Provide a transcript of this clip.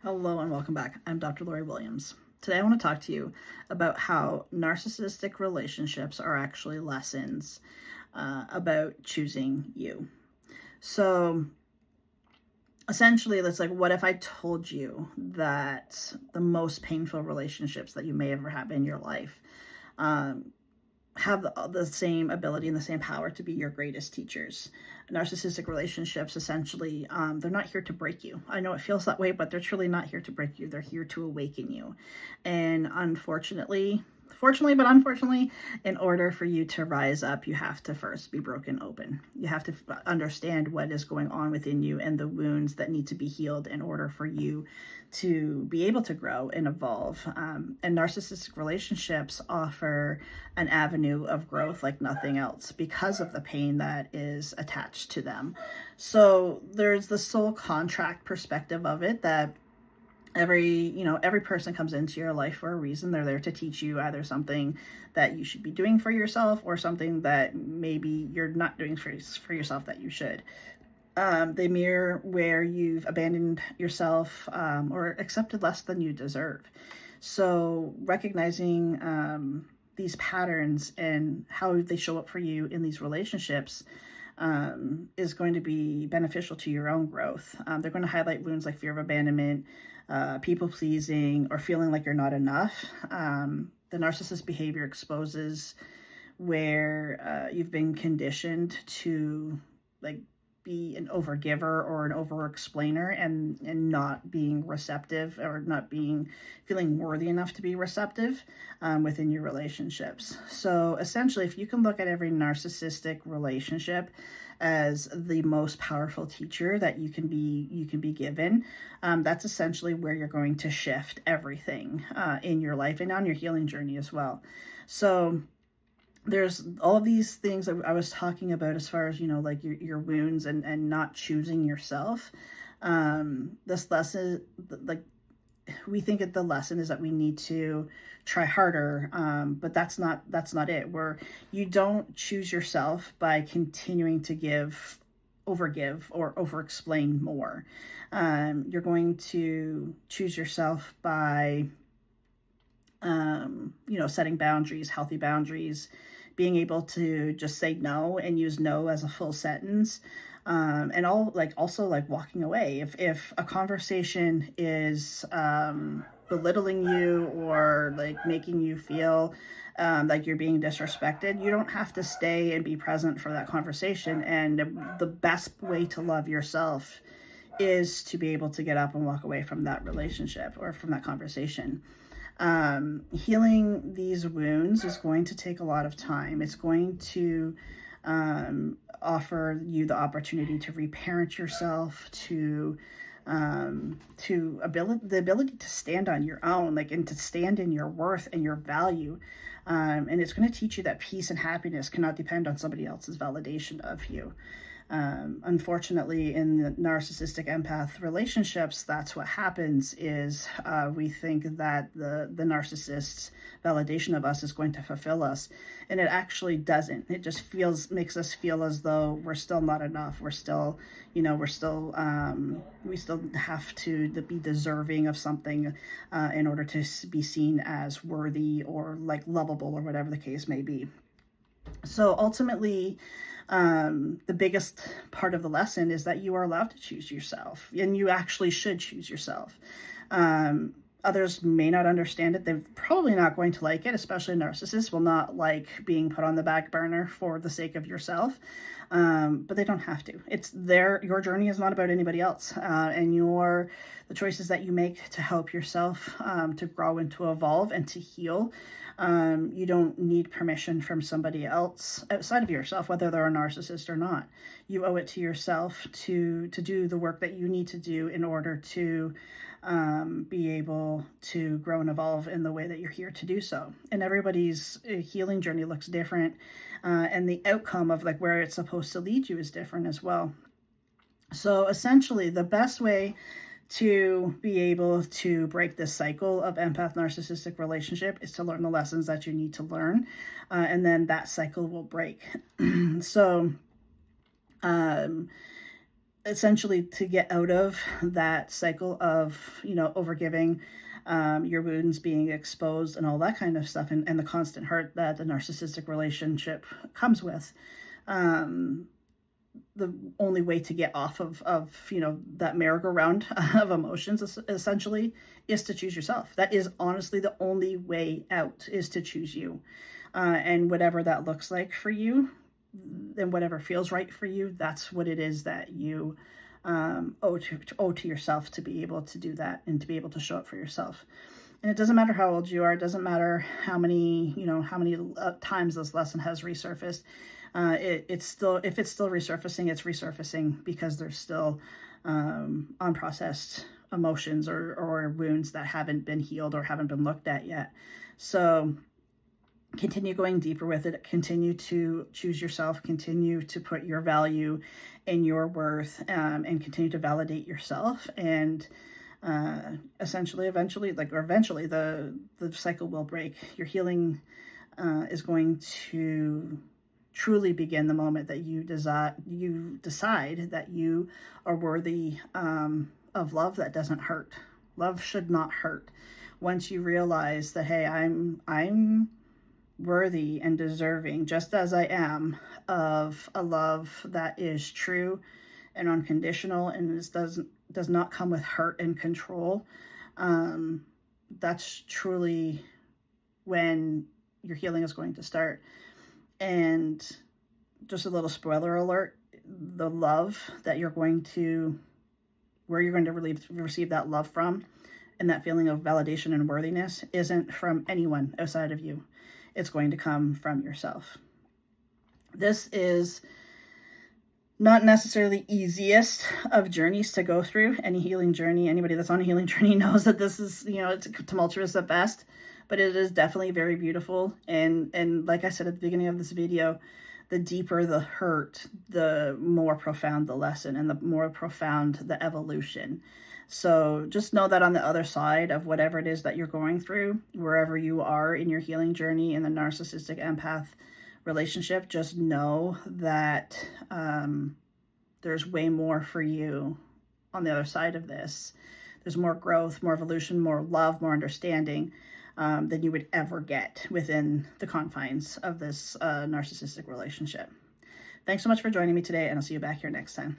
Hello and welcome back. I'm Dr. Lori Williams. Today I want to talk to you about how narcissistic relationships are actually lessons about choosing you. So essentially, it's like, what if I told you that the most painful relationships that you may ever have in your life have the same ability and the same power to be your greatest teachers? Narcissistic relationships, essentially, they're not here to break you. I know it feels that way, but they're truly not here to break you. They're here to awaken you. And unfortunately, in order for you to rise up, you have to first be broken open. You have to understand what is going on within you and the wounds that need to be healed in order for you to be able to grow and evolve. And narcissistic relationships offer an avenue of growth like nothing else because of the pain that is attached to them. So there's the soul contract perspective of it, that every person comes into your life for a reason. They're there to teach you either something that you should be doing for yourself or something that maybe you're not doing for yourself that you should. They mirror where you've abandoned yourself or accepted less than you deserve. So recognizing these patterns and how they show up for you in these relationships is going to be beneficial to your own growth. They're going to highlight wounds like fear of abandonment, people pleasing, or feeling like you're not enough. The narcissist behavior exposes where you've been conditioned to be an overgiver or an over-explainer and not being receptive or not feeling worthy enough to be receptive within your relationships. So essentially, if you can look at every narcissistic relationship as the most powerful teacher that you can be given, that's essentially where you're going to shift everything in your life and on your healing journey as well. So there's all of these things that I was talking about as far as, like your wounds and not choosing yourself. This lesson, we think that the lesson is that we need to try harder, but that's not it. Where you don't choose yourself by continuing to overgive or over-explain more. You're going to choose yourself by setting boundaries, healthy boundaries, being able to just say no and use no as a full sentence. And also walking away. If a conversation is belittling you or making you feel like you're being disrespected, you don't have to stay and be present for that conversation. And the best way to love yourself is to be able to get up and walk away from that relationship or from that conversation. Healing these wounds is going to take a lot of time. It's going to offer you the opportunity to reparent yourself, the ability to stand on your own, and to stand in your worth and your value. And it's going to teach you that peace and happiness cannot depend on somebody else's validation of you. Unfortunately, in the narcissistic empath relationships, that's what happens is we think that the narcissist's validation of us is going to fulfill us, and it actually doesn't. It just makes us feel as though we're still not enough. We still have to be deserving of something in order to be seen as worthy or lovable or whatever the case may be. So ultimately, the biggest part of the lesson is that you are allowed to choose yourself, and you actually should choose yourself. Others may not understand it. They're probably not going to like it, especially narcissists will not like being put on the back burner for the sake of yourself. But they don't have to. Your journey is not about anybody else. And the choices that you make to help yourself to grow and to evolve and to heal. You don't need permission from somebody else outside of yourself, whether they're a narcissist or not. You owe it to yourself to do the work that you need to do in order to be able to grow and evolve in the way that you're here to do so. And everybody's healing journey looks different, and the outcome of where it's supposed to lead you is different as well. So essentially, the best way to be able to break this cycle of empath narcissistic relationship is to learn the lessons that you need to learn, and then that cycle will break. So essentially to get out of that cycle of, overgiving, your wounds being exposed and all that kind of stuff, and the constant hurt that the narcissistic relationship comes with. The only way to get off of that merry-go-round of emotions essentially is to choose yourself. That is honestly the only way out, is to choose you. And whatever that looks like for you, and whatever feels right for you, that's what it is that you owe to yourself, to be able to do that and to be able to show up for yourself. And it doesn't matter how old you are. It doesn't matter how many times this lesson has resurfaced. It's still, if it's still resurfacing, it's resurfacing because there's still unprocessed emotions or wounds that haven't been healed or haven't been looked at yet. So continue going deeper with it. Continue to choose yourself. Continue to put your value and your worth, and continue to validate yourself. And eventually the cycle will break. Your healing is going to truly begin the moment that you decide that you are worthy of love that doesn't hurt. Love should not hurt. Once you realize that, hey, I'm worthy and deserving, just as I am, of a love that is true and unconditional and does not come with hurt and control, that's truly when your healing is going to start. And just a little spoiler alert, the love that where you're going to receive that love from, and that feeling of validation and worthiness, isn't from anyone outside of you. It's going to come from yourself. This is not necessarily easiest of journeys to go through. Any healing journey, anybody that's on a healing journey knows that this is, it's tumultuous at best, but it is definitely very beautiful. And like I said at the beginning of this video, the deeper the hurt, the more profound the lesson, and the more profound the evolution. So just know that on the other side of whatever it is that you're going through, wherever you are in your healing journey in the narcissistic empath relationship, just know that there's way more for you on the other side of this. There's more growth, more evolution, more love, more understanding than you would ever get within the confines of this narcissistic relationship. Thanks so much for joining me today, and I'll see you back here next time.